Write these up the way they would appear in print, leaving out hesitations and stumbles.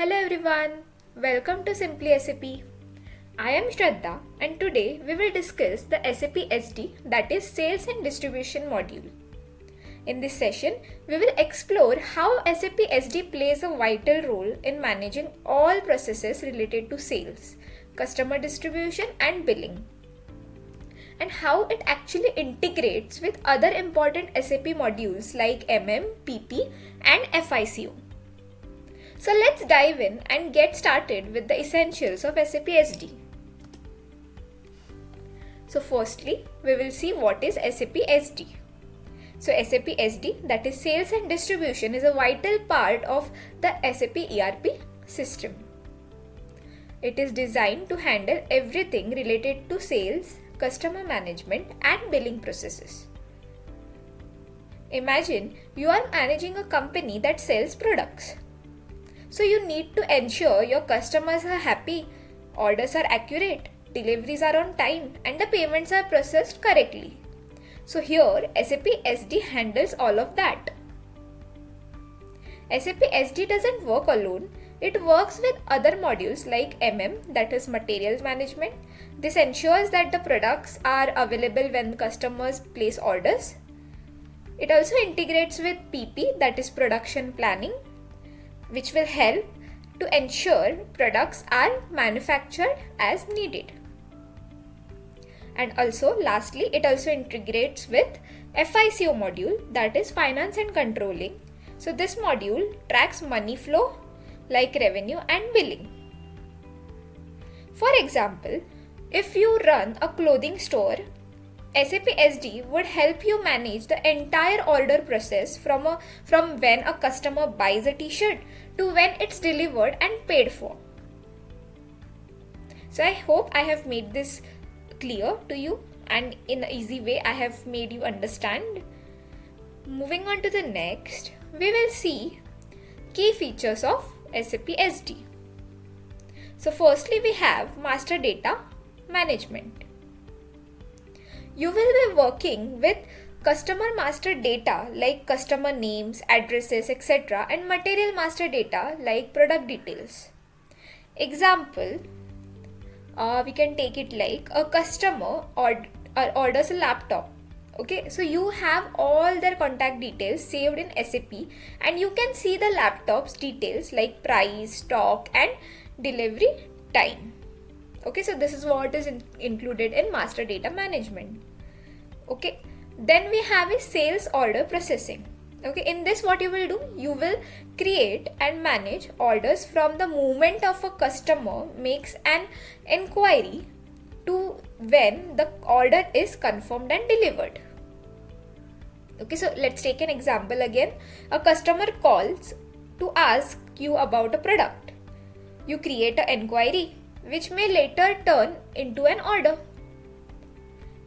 Hello everyone, welcome to Simply SAP. I am Shraddha and today we will discuss the SAP SD, that is Sales and Distribution module. In this session, we will explore how SAP SD plays a vital role in managing all processes related to sales, customer distribution and billing, and how it actually integrates with other important SAP modules like PP and FICO. So let's dive in and get started with the essentials of SAP SD. So firstly, we will see what is SAP SD. So SAP SD, that is Sales and Distribution, is a vital part of the SAP ERP system. It is designed to handle everything related to sales, customer management and billing processes. Imagine you are managing a company that sells products. So you need to ensure your customers are happy, orders are accurate, deliveries are on time, and the payments are processed correctly. So here SAP SD handles all of that. SAP SD doesn't work alone. It works with other modules like that is Materials Management. This ensures that the products are available when customers place orders. It also integrates with PP, that is Production Planning, which will help to ensure products are manufactured as needed. And also lastly, it also integrates with FICO module, that is Finance and Controlling. So this module tracks money flow like revenue and billing. For example, if you run a clothing store, SAP SD would help you manage the entire order process from when a customer buys a t-shirt to when it's delivered and paid for. So I hope I have made this clear to you and in an easy way I have made you understand. Moving on to the next, we will see key features of SAP SD. So firstly, we have Master Data Management. You will be working with customer master data like customer names, addresses, etc. and material master data like product details. Example, we can take it like a customer orders a laptop. Okay, so you have all their contact details saved in SAP and you can see the laptop's details like price, stock and delivery time. Okay, so this is what is included in Master Data Management. Okay, then we have a Sales Order Processing. Okay, in this what you will do, you will create and manage orders from the moment of a customer makes an inquiry to when the order is confirmed and delivered. Okay, so let's take an example again. A customer calls to ask you about a product. You create an inquiry which may later turn into an order.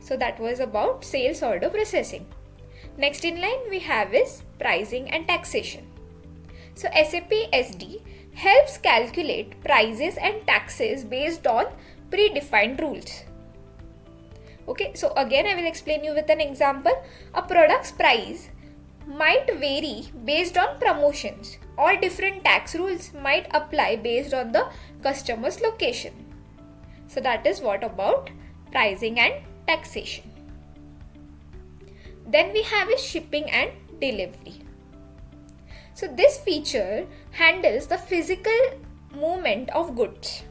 So that was about Sales Order Processing. Next in line we have is Pricing and Taxation. So SAP SD helps calculate prices and taxes based on predefined rules. Okay, so again I will explain you with an example. A product's price might vary based on promotions or different tax rules might apply based on the customer's location. So that is what about pricing and taxation. Then we have is shipping and delivery. So this feature handles the physical movement of goods.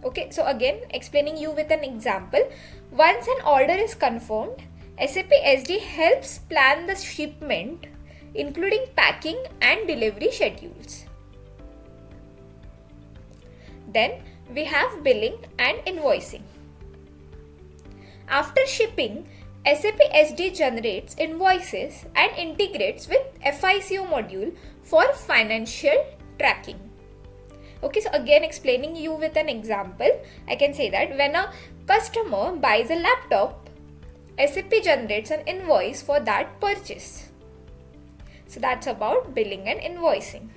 Okay, so again explaining you with an example. Once an order is confirmed, SAP SD helps plan the shipment including packing and delivery schedules. Then we have billing and invoicing. After shipping, SAP SD generates invoices and integrates with FICO module for financial tracking. Okay, so again explaining you with an example, I can say that when a customer buys a laptop, SAP generates an invoice for that purchase. So that's about billing and invoicing.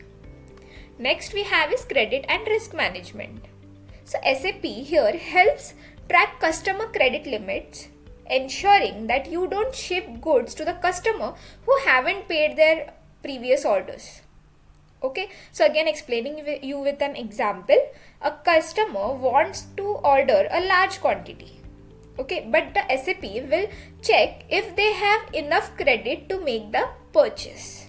Next we have is credit and risk management. So SAP here helps track customer credit limits, ensuring that you don't ship goods to the customer who haven't paid their previous orders. Okay, so again explaining you with an example. A customer wants to order a large quantity. Okay, but the SAP will check if they have enough credit to make the purchase.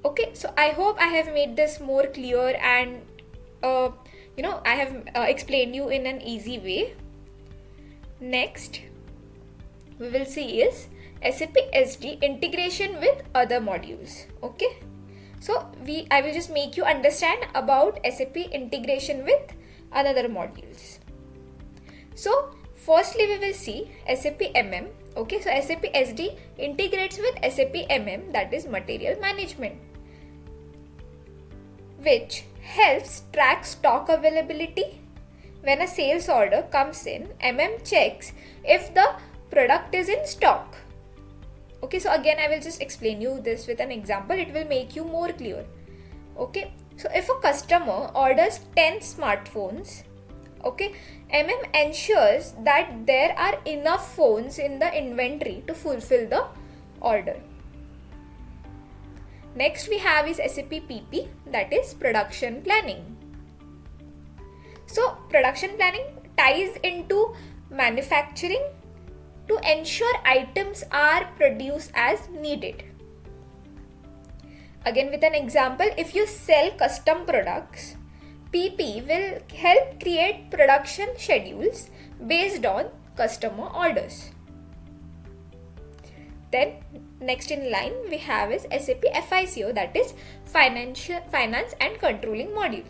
Okay, so I hope I have made this more clear and I have explained you in an easy way. Next we will see is SAP SD integration with other modules. Okay, so I will just make you understand about SAP integration with another modules. So firstly we will see SAP MM. Okay, so SAP SD integrates with SAP MM, that is material management, which helps track stock availability. When a sales order comes in, MM checks if the product is in stock. Okay, so again I will just explain you this with an example. It will make you more clear. Okay, so if a customer orders 10 smartphones, okay, MM ensures that there are enough phones in the inventory to fulfill the order. Next we have is SAP PP, that is production planning. So production planning ties into manufacturing to ensure items are produced as needed. Again with an example, if you sell custom products, PP will help create production schedules based on customer orders. Then next in line we have is SAP FICO, that is finance and controlling module.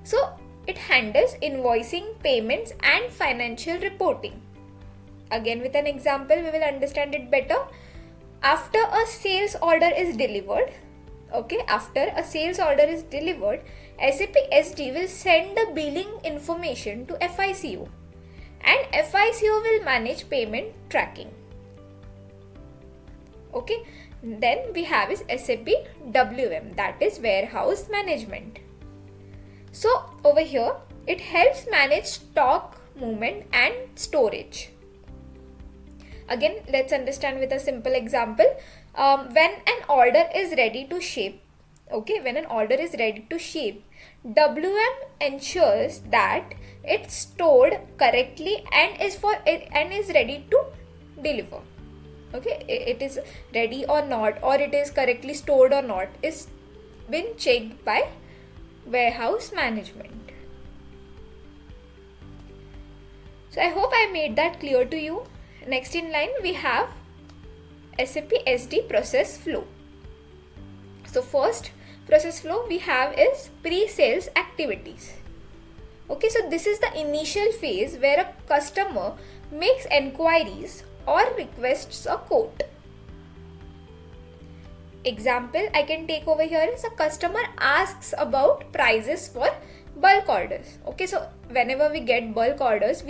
So it handles invoicing, payments and financial reporting. Again with an example we will understand it better. After a sales order is delivered, SAP SD will send the billing information to FICO and FICO will manage payment tracking. Okay, then we have is SAP WM, that is warehouse management. So over here it helps manage stock movement and storage. Again let's understand with a simple example. When an order is ready to ship, WM ensures that it's stored correctly and is ready to deliver. Okay, it is ready or not, or it is correctly stored or not, is been checked by warehouse management. So I hope I made that clear to you. Next in line we have SAP SD process flow. So first process flow we have is pre-sales activities. Okay, so this is the initial phase where a customer makes enquiries or requests a quote. Example I can take over here is a customer asks about prices for bulk orders. Okay, so whenever we get bulk orders,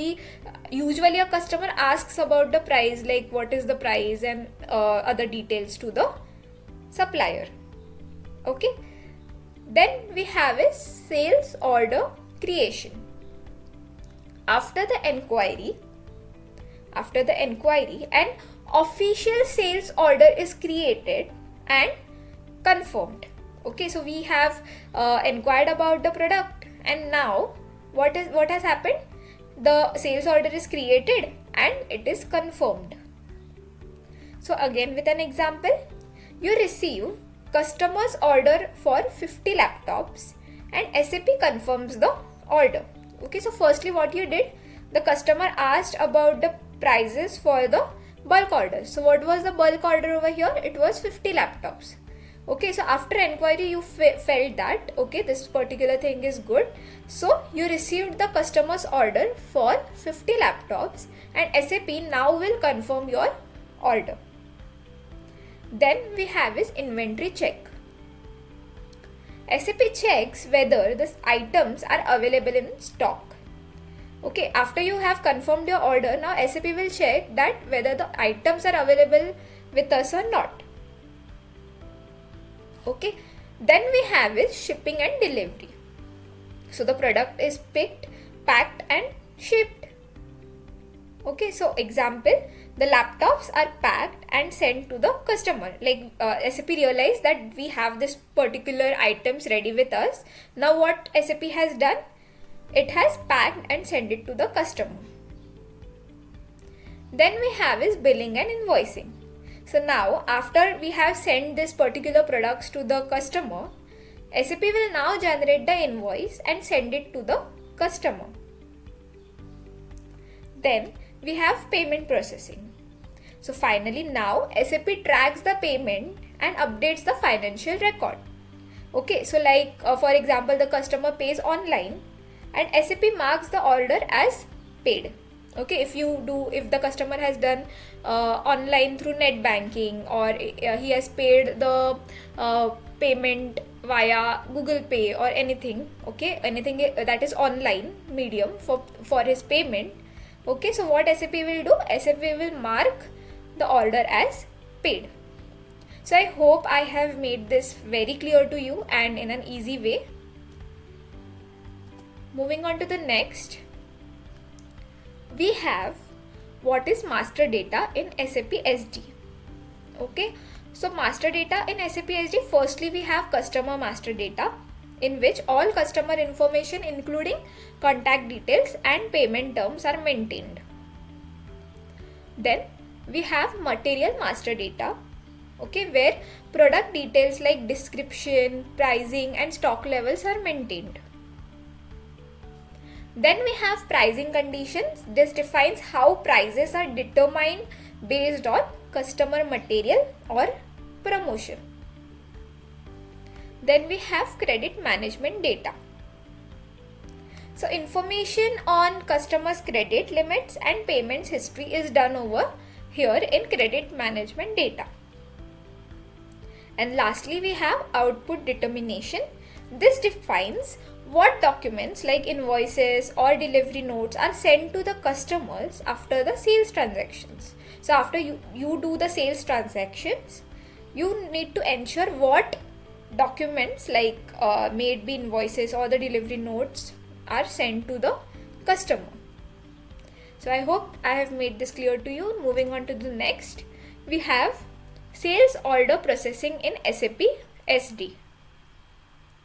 usually a customer asks about the price, like what is the price and other details to the supplier. Okay, then we have a sales order creation. After the inquiry, an official sales order is created and confirmed. Okay, so we have inquired about the product, and now what has happened? The sales order is created and it is confirmed. So again with an example, you receive customer's order for 50 laptops and SAP confirms the order. Okay, so firstly what you did, the customer asked about the prices for the bulk order. So what was the bulk order over here? It was 50 laptops. Okay, so after inquiry you felt that okay, this particular thing is good, so you received the customer's order for 50 laptops and SAP now will confirm your order. Then we have is inventory check. SAP checks whether the items are available in stock. Okay, after you have confirmed your order, now SAP will check that whether the items are available with us or not. Okay, then we have is shipping and delivery. So the product is picked, packed and shipped. Okay, so example, the laptops are packed and sent to the customer. Like SAP realized that we have this particular items ready with us. Now what SAP has done? It has packed and sent it to the customer. Then we have is billing and invoicing. So now after we have sent this particular products to the customer, SAP will now generate the invoice and send it to the customer. Then we have payment processing. So finally now SAP tracks the payment and updates the financial record. Okay, so like for example, the customer pays online and SAP marks the order as paid. Okay, if the customer has done online through net banking, or he has paid the payment via Google Pay or anything, okay, anything that is online medium for his payment. Okay, so what SAP will do? SAP will mark the order as paid. So I hope I have made this very clear to you and in an easy way. Moving on to the next, we have what is master data in SAP SD. Okay, so master data in SAP SD, firstly we have customer master data, in which all customer information including contact details and payment terms are maintained. Then we have material master data, okay, where product details like description, pricing and stock levels are maintained. Then we have pricing conditions. This defines how prices are determined based on customer material or promotion. Then we have credit management data. So information on customers' credit limits and payments history is done over here in credit management data. And lastly, we have output determination. This defines what documents like invoices or delivery notes are sent to the customers after the sales transactions. So after you do the sales transactions, you need to ensure what documents like maybe invoices or the delivery notes are sent to the customer. So I hope I have made this clear to you. Moving on to the next, we have sales order processing in SAP SD.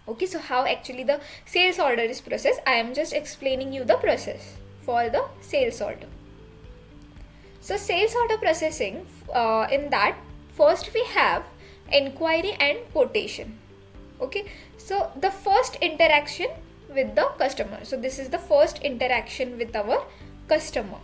Okay, so how actually the sales order is processed? I am just explaining you the process for the sales order. So sales order processing, in that first we have inquiry and quotation. Okay, so the first interaction with the customer. So this is the first interaction with our customer.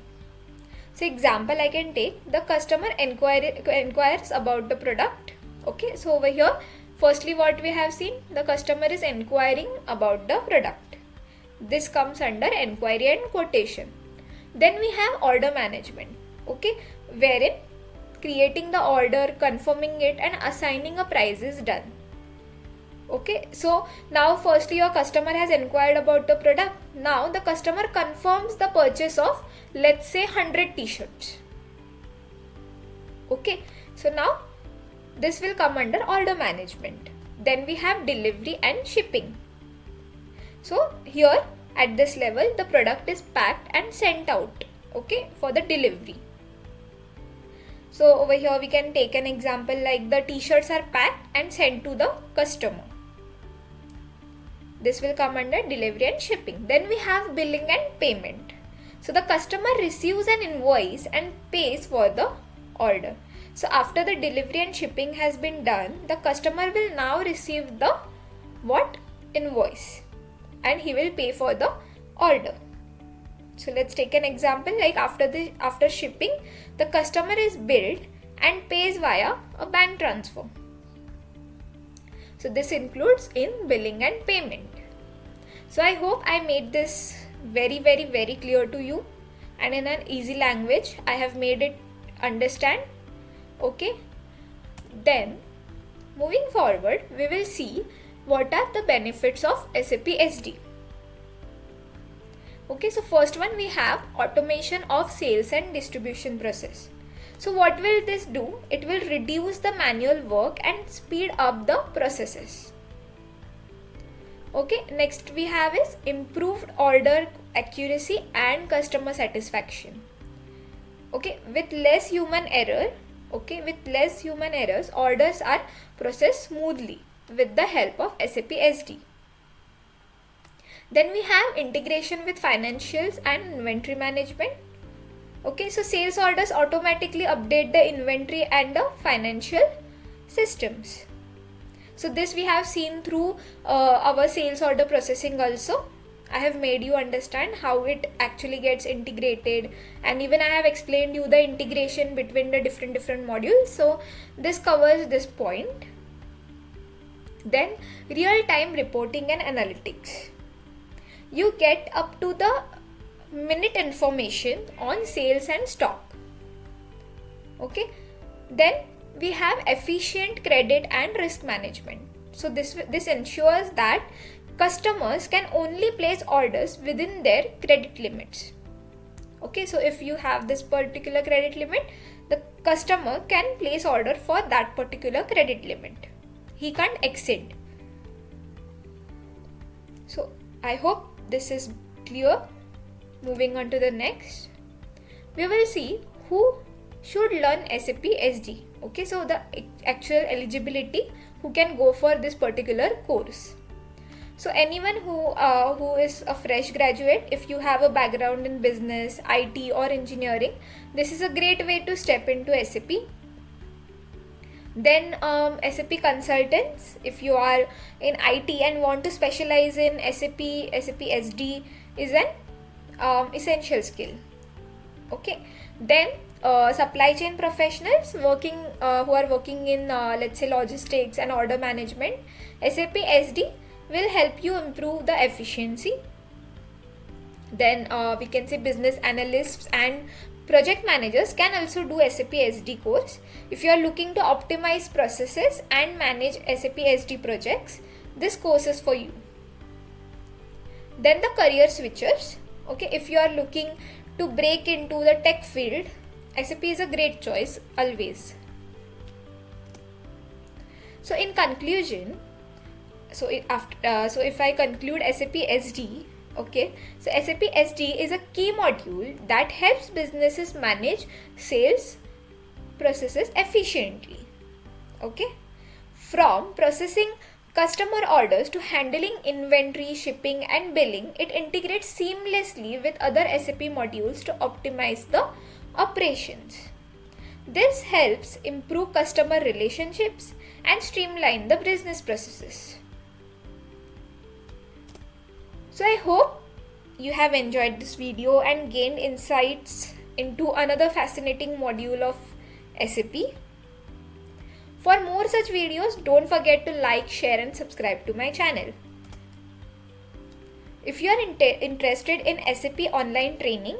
So example I can take, the customer inquires about the product. Okay, so over here firstly what we have seen, the customer is inquiring about the product. This comes under inquiry and quotation. Then we have order management, okay, wherein creating the order, confirming it and assigning a price is done. Okay, so now firstly your customer has inquired about the product. Now the customer confirms the purchase of, let's say, 100 t-shirts. Okay, so now this will come under order management. Then we have delivery and shipping. So here at this level the product is packed and sent out, okay, for the delivery. So over here we can take an example like the t-shirts are packed and sent to the customer. This will come under delivery and shipping. Then we have billing and payment. So the customer receives an invoice and pays for the order. So after the delivery and shipping has been done, the customer will now receive the invoice and he will pay for the order. So let's take an example like after shipping, the customer is billed and pays via a bank transfer. So this includes in billing and payment. So I hope I made this very clear to you and in an easy language I have made it understand. Okay, then moving forward we will see what are the benefits of SAP SD. Okay, so first one we have automation of sales and distribution process. So what will this do? It will reduce the manual work and speed up the processes. Okay, next we have is improved order accuracy and customer satisfaction. Okay, with less human error, orders are processed smoothly with the help of SAP SD. Then we have integration with financials and inventory management. Okay, so sales orders automatically update the inventory and the financial systems. So this we have seen through our sales order processing also. I have made you understand how it actually gets integrated, and even I have explained you the integration between the different modules. So this covers this point. Then real-time reporting and analytics. You get up to the minute information on sales and stock. Okay, then we have efficient credit and risk management. So this ensures that customers can only place orders within their credit limits. Okay, so if you have this particular credit limit, the customer can place order for that particular credit limit. He can't exceed. So I hope this is clear. Moving on to the next, we will see who should learn SAP SD. Okay, so the actual eligibility, who can go for this particular course. So anyone who is a fresh graduate, if you have a background in business, IT or engineering, this is a great way to step into SAP. Then SAP consultants, if you are in IT and want to specialize in SAP SD is an essential skill. Okay, then supply chain professionals who are working in let's say logistics and order management, SAP SD will help you improve the efficiency. Then we can say business analysts and project managers can also do SAP SD course. If you are looking to optimize processes and manage SAP SD projects, this course is for you. Then the career switchers. Okay, if you are looking to break into the tech field, SAP is a great choice always. So in conclusion, if I conclude SAP SD, okay, so SAP SD is a key module that helps businesses manage sales processes efficiently. Okay, from processing customer orders to handling inventory, shipping and billing, it integrates seamlessly with other SAP modules to optimize the operations. This helps improve customer relationships and streamline the business processes. So I hope you have enjoyed this video and gained insights into another fascinating module of SAP. For more such videos, don't forget to like, share and subscribe to my channel. If you are interested in SAP online training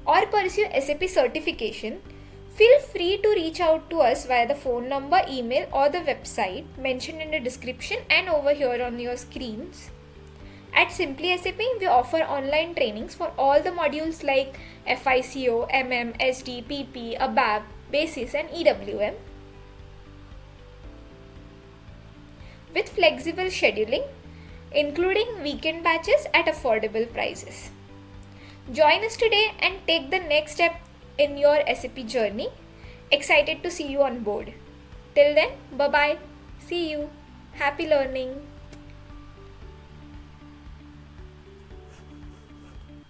or pursue SAP certification, feel free to reach out to us via the phone number, email or the website mentioned in the description and over here on your screens. At Simply SAP, we offer online trainings for all the modules like FICO, SD, PP, ABAP, Basis and EWM. With flexible scheduling, including weekend batches at affordable prices. Join us today and take the next step in your SAP journey. Excited to see you on board. Till then, bye-bye. See you. Happy learning.